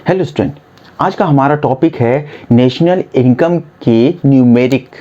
Hello student, आज का हमारा टॉपिक है नेशनल इनकम के न्यूमेरिक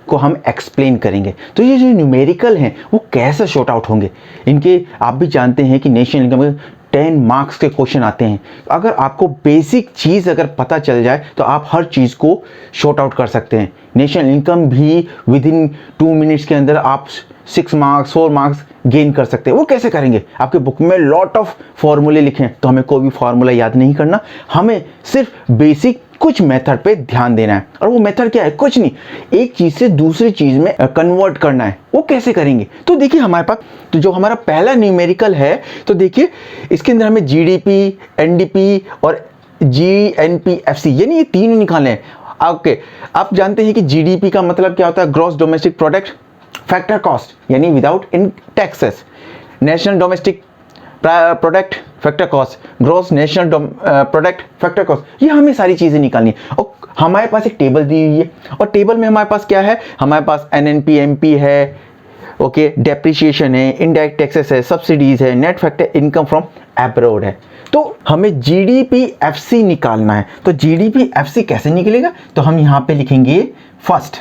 को हम एक्सप्लेन करेंगे। तो ये जो न्यूमेरिकल हैं वो कैसे शॉर्ट आउट होंगे, इनके आप भी जानते हैं कि नेशनल इनकम में 10 मार्क्स के क्वेश्चन आते हैं। अगर आपको बेसिक चीज़ अगर पता चल जाए तो आप हर चीज़ को शॉर्ट आउट कर सकते हैं। नेशनल इनकम भी विद इन 2 मिनट्स के अंदर आप 6 मार्क्स 4 मार्क्स गेन कर सकते हैं। वो कैसे करेंगे? आपके बुक में लॉट ऑफ फॉर्मूले लिखे हैं, तो हमें कोई भी फॉर्मूला याद नहीं करना, हमें सिर्फ बेसिक कुछ मेथड पे ध्यान देना है। और वो मेथड क्या है? कुछ नहीं, एक चीज़ से दूसरी चीज़ में कन्वर्ट करना है। वो कैसे करेंगे? तो देखिए हमारे पास तो जो हमारा पहला न्यूमेरिकल है, तो देखिए इसके अंदर हमें जीडीपी, एनडीपी और जीएनपीएफसी यानी ये तीनों निकालने हैं। ओके, आप जानते हैं कि जीडीपी का मतलब क्या होता है? Gross domestic product factor cost, यानी without in taxes. National domestic product factor cost, gross national product factor cost, ये हमें सारी चीज़ें निकालनी है। और हमारे पास एक टेबल दी हुई है, और टेबल में हमारे पास क्या है? हमारे पास एनएनपी एमपी है, ओके, डेप्रिसिएशन है, इनडायरेक्ट टैक्सेस है, सब्सिडीज है, net factor income from abroad है। तो हमें जीडीपीएफसी निकालना है। तो जीडीपीएफसी कैसे निकलेगा? तो हम यहाँ पे लिखेंगे फर्स्ट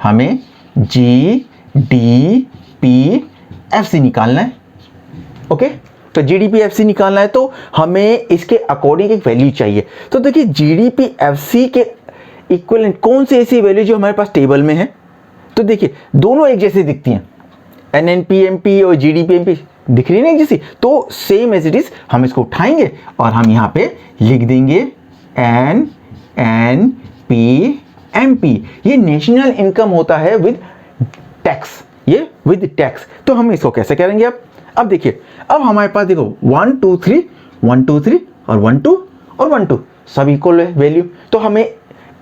हमें जीडीपीएफसी निकालना है। ओके, तो जीडीपीएफसी निकालना है तो हमें इसके अकॉर्डिंग एक वैल्यू चाहिए। तो देखिए जीडीपीएफसी के इक्विवेलेंट कौन सी ऐसी वैल्यू जो हमारे पास टेबल में है? तो देखिए दोनों एक जैसी दिखती हैं, एनएनपीएमपी और जीडीपीएमपी दिख रही है ना एक जैसी। तो सेम एज इट इज हम इसको उठाएंगे और हम यहाँ पे लिख देंगे एनएनपीएमपी। ये नेशनल इनकम होता है विद टैक्स, ये विद टैक्स। तो हम इसको कैसे करेंगे? अब देखिए, अब हमारे पास देखो 1 2 3 1 2 3 और 1 2 और 1 2 सब इक्वल है वैल्यू। तो हमें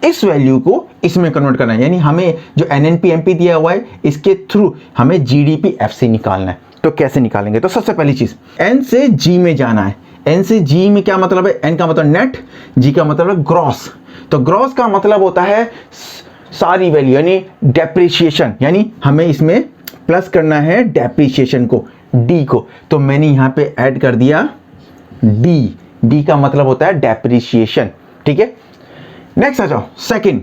इस वैल्यू को इसमें कन्वर्ट करना है, यानी हमें जो एनएनपीएमपी दिया हुआ है इसके थ्रू हमें जीडीपीएफसी निकालना है। तो कैसे निकालेंगे? तो सबसे पहली चीज एन से जी में जाना है। एन से जी में क्या मतलब है? एन का मतलब नेट, जी का मतलब है ग्रॉस। तो ग्रॉस का मतलब होता है सारी वैल्यू, यानी डेप्रिसिएशन, यानी हमें इसमें प्लस करना है डेप्रिसिएशन को, डी को। तो मैंने यहाँ पे ऐड कर दिया डी। डी का मतलब होता है डेप्रिसिएशन। ठीक है, नेक्स्ट आ जाओ सेकंड।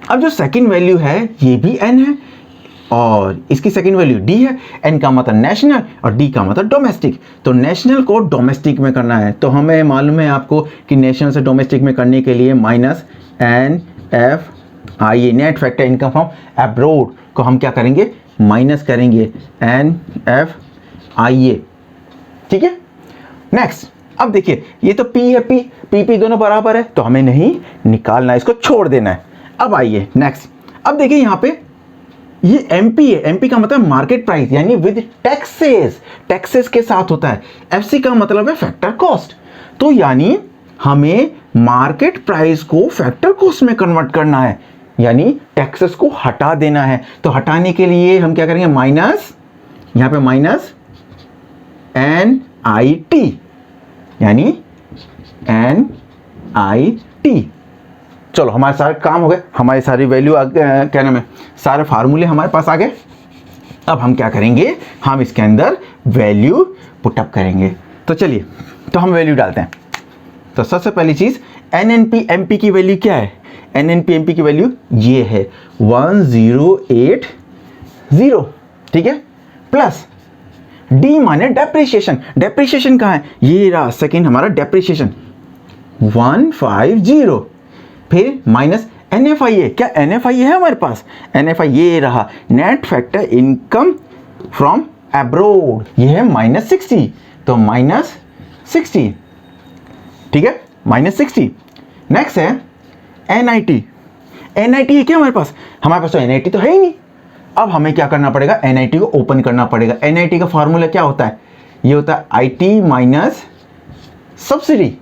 अब जो सेकंड वैल्यू है ये भी एन है और इसकी सेकंड वैल्यू डी है। एन का मतलब नेशनल और डी का मतलब डोमेस्टिक। तो नेशनल को डोमेस्टिक में करना है, तो हमें मालूम है आपको कि नेशनल से डोमेस्टिक में करने के लिए minus N F I A, net factor income from abroad को हम क्या करेंगे? माइनस करेंगे एन एफ आई ए। ठीक है, नेक्स्ट। अब देखिए ये तो पी है, पी पी पी दोनों बराबर है, तो हमें नहीं निकालना है, इसको छोड़ देना है। अब आइए नेक्स्ट। अब देखिए यहाँ पे ये एमपी है। एमपी का मतलब मार्केट प्राइस, यानी विद टैक्सेस, टैक्सेस के साथ होता है। एफसी का मतलब है फैक्टर कॉस्ट। तो यानी हमें मार्केट प्राइस को फैक्टर कॉस्ट में कन्वर्ट करना है, यानी टैक्सेस को हटा देना है। तो हटाने के लिए हम क्या करेंगे? माइनस, यहाँ पे माइनस एन आई टी, यानी एन आई टी। चलो हमारे सारे काम हो गए, हमारी सारी वैल्यू क्या नाम है, सारे फार्मूले हमारे पास आ गए। अब हम क्या करेंगे? हम इसके अंदर वैल्यू पुटअप करेंगे। तो चलिए, तो हम वैल्यू डालते हैं। तो सबसे पहली चीज एनएनपीएमपी की वैल्यू क्या है? एनएनपीएमपी की वैल्यू ये है 1080। ठीक है, प्लस डी माने डेप्रिसिएशन। डेप्रिसिएशन कहाँ है? ये रहा सेकेंड हमारा डेप्रिसिएशन 150। फिर माइनस एनएफआईए। क्या एनएफआईए है हमारे पास? एनएफआई ये रहा, net factor income from abroad, ये है -60। तो -60। ठीक है, -60। नेक्स्ट है एनआईटी। एनआईटी है क्या हमारे पास? हमारे पास तो एनआईटी तो है ही नहीं। अब हमें क्या करना पड़ेगा? एनआईटी को ओपन करना पड़ेगा। एनआईटी का फॉर्मूला क्या होता है? ये होता है आईटी माइनस सब्सिडी,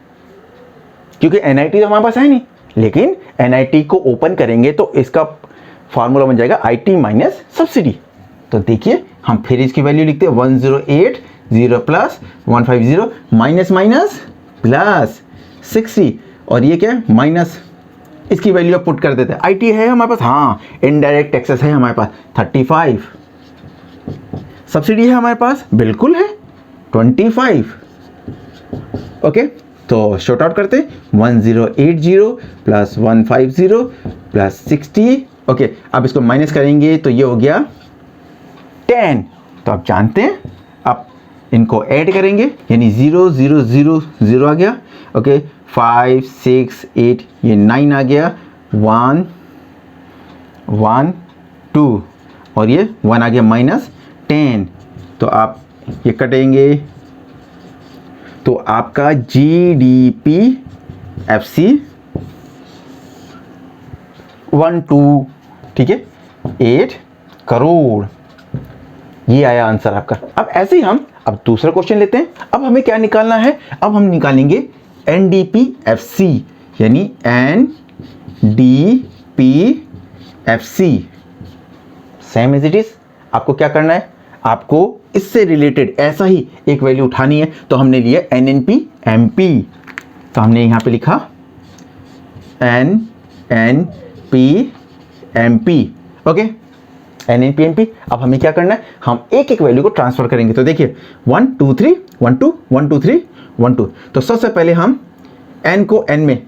क्योंकि एनआईटी तो हमारे पास है नहीं, लेकिन एनआईटी को ओपन करेंगे तो इसका फॉर्मूला बन जाएगा आईटी माइनस सब्सिडी। तो देखिए हम फिर इसकी वैल्यू लिखते हैं 1080 प्लस 150 माइनस माइनस प्लस 60, और ये क्या है? माइनस। इसकी वैल्यू पुट कर देते हैं। आईटी है हमारे पास, हाँ। इनडायरेक्ट टैक्सेस है हमारे पास 35। सब्सिडी है हमारे पास, बिल्कुल है 25। ओके, तो शॉर्ट आउट करते हैं, 1080 प्लस 150 प्लस 60। ओके, अब इसको माइनस करेंगे तो ये हो गया 10। तो आप जानते हैं, आप इनको ऐड करेंगे यानी 0 0 0 0 आ गया। ओके, 5 6 8 ये 9 आ गया, 1 1 2 और ये 1 आ गया माइनस 10। तो आप ये कटेंगे तो आपका GDP FC 12, ठीक है, 8 करोड़। ये आया आंसर आपका। अब ऐसे ही हम अब दूसरा क्वेश्चन लेते हैं। अब हमें क्या निकालना है? अब हम निकालेंगे NDPFC यानी NDPFC same as it is. आपको क्या करना है? आपको इससे रिलेटेड ऐसा ही एक वैल्यू उठानी है। तो हमने लिया NNPMP, तो हमने यहां पे लिखा NNPMP। Okay, NNPMP। अब हमें क्या करना है? हम एक एक वैल्यू को ट्रांसफर करेंगे। तो देखिए 1 2 3 1 2 1 2 3 1 2। तो सबसे पहले हम n को n में,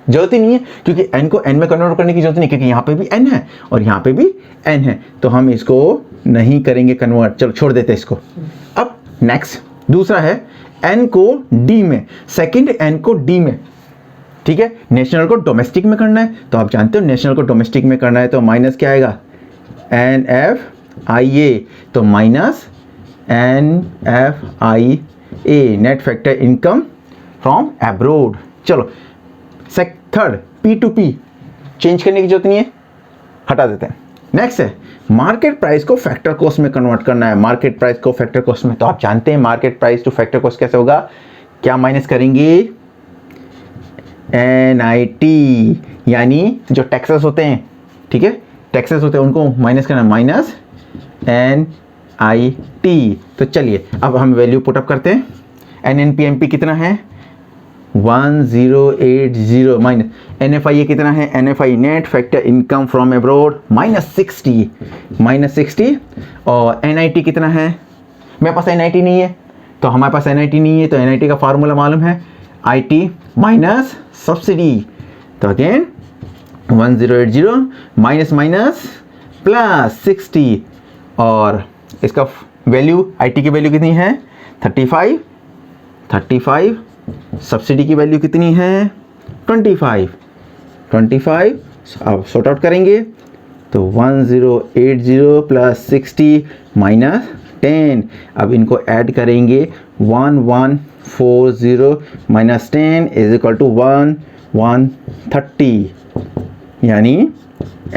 जरूरत ही नहीं है क्योंकि n को n में कन्वर्ट करने की जरूरत नहीं, क्योंकि यहाँ पे भी n है और यहाँ पे भी n है, तो हम इसको नहीं करेंगे कन्वर्ट, चलो छोड़ देते हैं इसको। अब नेक्स्ट दूसरा है n को d में, सेकंड n को d में, ठीक है। नेशनल को डोमेस्टिक में करना है, तो आप जानते हो नेशनल को डोमेस्टिक में करना है तो माइनस क्या आएगा? NFIA, तो minus NFIA net factor income from abroad. चलो थर्ड P2P चेंज करने की जरूरत नहीं है, हटा देते हैं। नेक्स्ट है मार्केट प्राइस को फैक्टर कॉस्ट में कन्वर्ट करना है। मार्केट प्राइस को फैक्टर कॉस्ट में, तो आप जानते हैं market price two factor cost कैसे होगा? क्या माइनस करेंगे? NIT यानी जो टैक्सेस होते हैं, ठीक है, टैक्सेस होते हैं उनको माइनस करना, माइनस NIT। तो चलिए अब हम वैल्यू पुटअप करते हैं। NNPMP कितना है? 1080 माइनस NFIA कितना है? NFI net factor income from abroad minus 60 और NIT कितना है? मेरे पास NIT नहीं है, तो हमारे पास NIT नहीं है, तो NIT का फार्मूला मालूम है, IT माइनस सब्सिडी। तो अगेन 1080 माइनस माइनस प्लस 60 और इसका वैल्यू, IT की वैल्यू कितनी है? 35, सब्सिडी की वैल्यू कितनी है? 25। अब सॉर्ट आउट करेंगे तो 1080 प्लस 60 माइनस 10। अब इनको ऐड करेंगे, 1140 माइनस 10 इज इक्वल टू 1130, यानी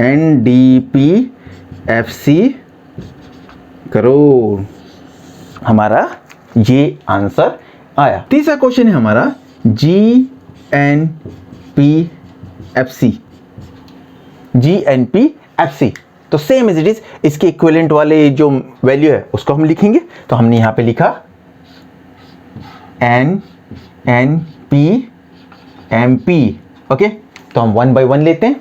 NDPFC करोड़। हमारा ये आंसर आया। तीसरा क्वेश्चन है हमारा GNPFC। तो सेम एज इट इज, इसके इक्विवेलेंट वाले जो वैल्यू है उसको हम लिखेंगे। तो हमने यहां पे लिखा NNPMP। ओके, तो हम 1 by 1 लेते हैं।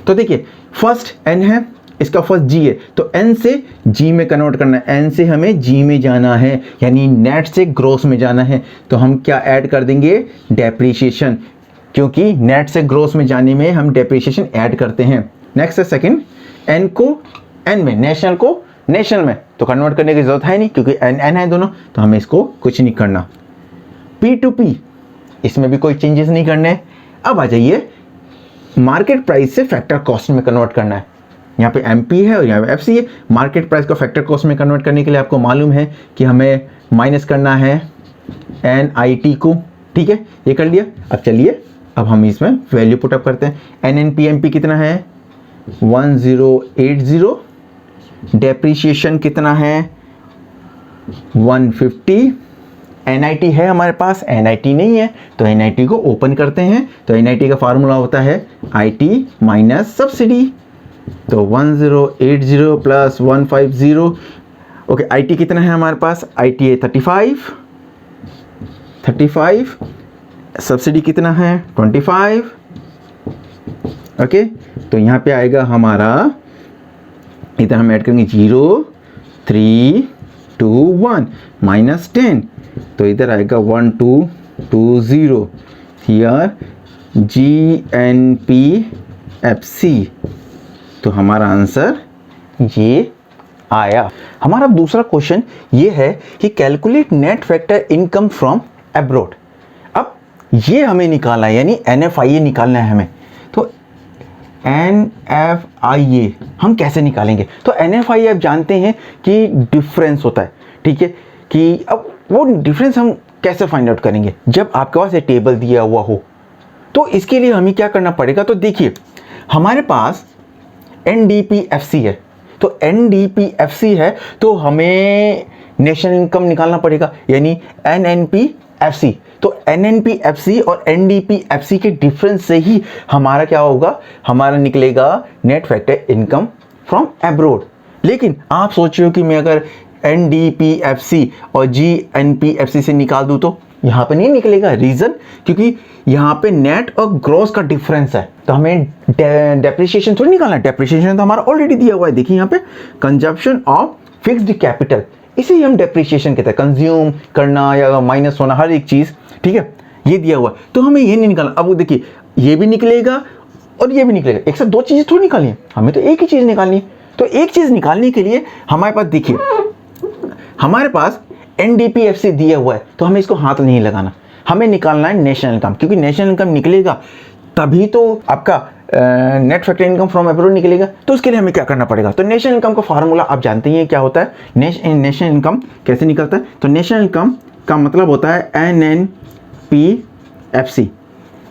तो देखिए फर्स्ट n है, इसका फर्स्ट g है, तो n से g में कन्वर्ट करना है। n से हमें g में जाना है, यानी नेट से ग्रोस में जाना है। तो हम क्या ऐड कर देंगे? डेप्रीशिएशन, क्योंकि नेट से ग्रोस में जाने में हम डेप्रीशिएशन ऐड करते हैं। नेक्स्ट है सेकंड, n को n में, नेशनल को नेशनल में, तो कन्वर्ट करने की जरूरत है नहीं क्योंकि n है दोनों, तो हमें इसको कुछ नहीं करना। P2P, इसमें भी कोई चेंजेस नहीं करने। अब आ जाइए मार्केट प्राइस से फैक्टर कॉस्ट में कन्वर्ट करना है। यहाँ पे MP है और यहाँ पे FC है। मार्केट प्राइस को फैक्टर कॉस्ट में कन्वर्ट करने के लिए आपको मालूम है कि हमें माइनस करना है NIT को, ठीक है, ये कर लिया। अब चलिए अब हम इसमें वैल्यू पुटअप करते हैं। NNPMP कितना है? 1080। डेप्रीशिएशन कितना है? 150। NIT है हमारे पास, NIT नहीं है, तो NIT को ओपन करते हैं। तो NIT का फार्मूला होता है IT माइनस सब्सिडी। तो 1080 प्लस 150। ओके, IT कितना है हमारे पास? IT है 35। सब्सिडी कितना है? 25। ओके, तो यहाँ पे आएगा हमारा, इधर हम ऐड करेंगे 0 3 2 1 माइनस 10, तो इधर आएगा 1220 हियर GNPFC, तो हमारा आंसर ये आया। हमारा दूसरा क्वेश्चन ये है कि calculate net factor income from abroad. अब ये हमें निकालना है, यानी NFIA निकालना है हमें। तो NFIA हम कैसे निकालेंगे? तो NFIA आप जानते हैं कि डिफरेंस होता है, ठीक है, कि अब वो डिफरेंस हम कैसे फाइंड आउट करेंगे? जब आपके पास ये टेबल दिया हुआ हो, तो इसके लिए हमें क्या करना पड़ेगा? तो देखिए, हमारे पास NDPFC है, तो NDPFC है तो हमें नेशनल इनकम निकालना पड़ेगा, यानी NNPFC। तो NNPFC और NDPFC के डिफरेंस से ही हमारा क्या होगा? हमारा निकलेगा net factor income from abroad. लेकिन आप सोच रहे हो कि मैं अगर NDPFC और GNPFC से निकाल दूं तो यहाँ पे नहीं निकलेगा। रीज़न, क्योंकि यहाँ पे नेट और ग्रॉस का डिफरेंस है, तो हमें डेप्रिसिएशन थोड़ी निकालना है। डेप्रिसिएशन तो हमारा ऑलरेडी दिया हुआ है। देखिए यहाँ पे कंजप्शन ऑफ फिक्स्ड कैपिटल, इसे ही हम डेप्रिसिएशन कहते हैं। कंज्यूम करना या माइनस होना, हर एक चीज़, ठीक है, ये दिया हुआ है, तो हमें ये नहीं निकालना। अब वो देखिए, ये भी निकलेगा और ये भी निकलेगा, एक साथ दो चीज़ें थोड़ी निकालनी है, हमें तो एक ही चीज़ निकालनी है। तो एक चीज़ निकालने के लिए हमारे पास, देखिए, हमारे पास NDPFC दिया हुआ है, तो हमें इसको हाथ नहीं लगाना, हमें निकालना है नेशनल इनकम, क्योंकि नेशनल इनकम निकलेगा तभी तो आपका net factor income from abroad निकलेगा। तो उसके लिए हमें क्या करना पड़ेगा? तो नेशनल इनकम का फार्मूला आप जानते हैं क्या होता है। नेशनल इनकम कैसे निकलता है? तो नेशनल इनकम का मतलब होता है NNPFC,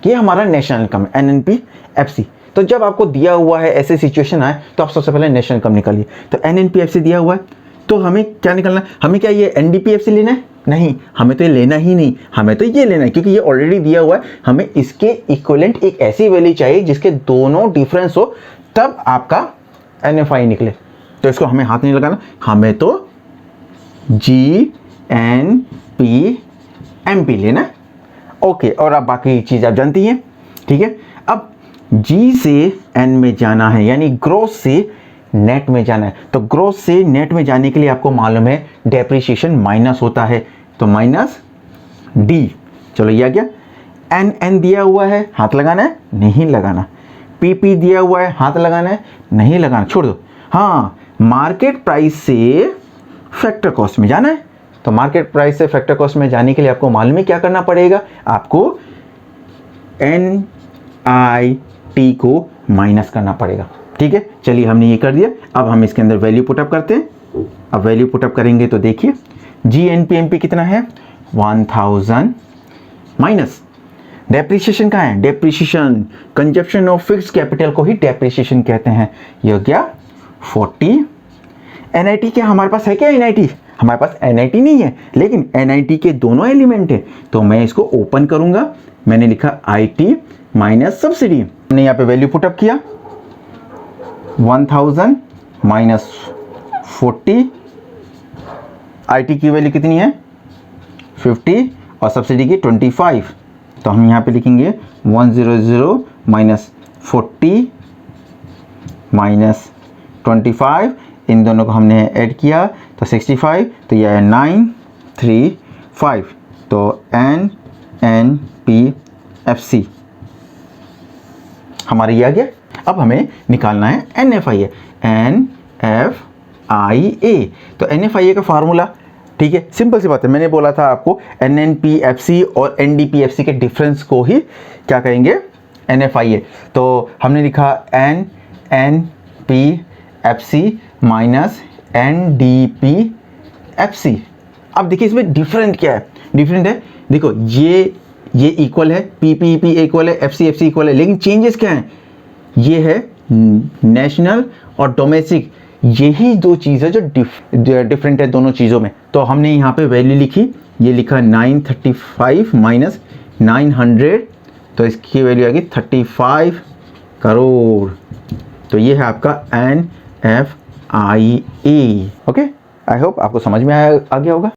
ये हमारा नेशनल इनकम है, NNPFC। तो जब आपको दिया हुआ है, ऐसे सिचुएशन आए, तो आप सबसे पहले नेशनल इनकम निकालिए। तो NNPFC दिया हुआ है, तो हमें क्या निकालना है? हमें क्या ये NDPFC लेना है? नहीं, हमें तो ये लेना ही नहीं, हमें तो ये लेना है, क्योंकि ये ऑलरेडी दिया हुआ है। हमें इसके इक्विवेलेंट एक ऐसी वैल्यू चाहिए जिसके दोनों डिफरेंस हो, तब आपका NFI निकले। तो इसको हमें हाथ नहीं लगाना, हमें तो GNPMP लेना है। ओके, और अब बाकी चीज़ आप जानती हैं, ठीक है। अब G से N में जाना है, यानी ग्रोथ से नेट में जाना है। तो ग्रोथ से नेट में जाने के लिए आपको मालूम है डेप्रिसिएशन माइनस होता है, तो माइनस D। चलो ये आ गया। NN दिया हुआ है, हाथ लगाना है? नहीं लगाना। PP दिया हुआ है, हाथ लगाना है? नहीं लगाना, छोड़ दो। हाँ, मार्केट प्राइस से फैक्टर कॉस्ट में जाना है। तो मार्केट प्राइस से फैक्टर कॉस्ट में जाने के लिए आपको मालूम है क्या करना पड़ेगा? आपको NIT को माइनस करना पड़ेगा, ठीक है। चलिए, हमने ये कर दिया। अब हम इसके अंदर वैल्यू पुटअप करते हैं। अब वैल्यू पुटअप करेंगे तो देखिए, GNPMP कितना है? 1000 माइनस डेप्रिसिएशन कहाँ है? Depreciation, consumption of fixed capital को ही डेप्रिसिएशन कहते हैं। ये हो गया 40। NIT क्या हमारे पास है? क्या NIT? हमारे पास NIT नहीं है, लेकिन NIT के दोनों एलिमेंट है, तो मैं इसको ओपन करूंगा। मैंने लिखा IT माइनस सब्सिडी। हमने यहाँ पे वैल्यू पुटअप किया, 1000 माइनस 40। IT की वैल्यू कितनी है? 50 और सब्सिडी की 25। तो हम यहाँ पे लिखेंगे 100 माइनस 40 माइनस 25, इन दोनों को हमने ऐड किया तो 65, तो यह है 935। तो NNPFC हमारा ये आ गया। अब हमें निकालना है NFIA। NFIA, तो NFIA का फार्मूला, ठीक है, सिंपल सी बात है। मैंने बोला था आपको NNPFC और NDPFC के डिफरेंस को ही क्या कहेंगे? NFIA। तो हमने लिखा NNPFC माइनस NDPFC। अब देखिए इसमें डिफरेंट क्या है? डिफरेंट है, देखो ये इक्वल है, PP इक्वल है, FC इक्वल है, लेकिन चेंजेस क्या हैं? ये है नेशनल और डोमेस्टिक, यही दो चीज़ें जो डिफरेंट है दोनों चीज़ों में। तो हमने यहाँ पे वैल्यू लिखी, ये लिखा 935 माइनस 900, तो इसकी वैल्यू आ गई 35 करोड़। तो ये है आपका NFIA। ओके, आई होप आपको समझ में आ गया होगा।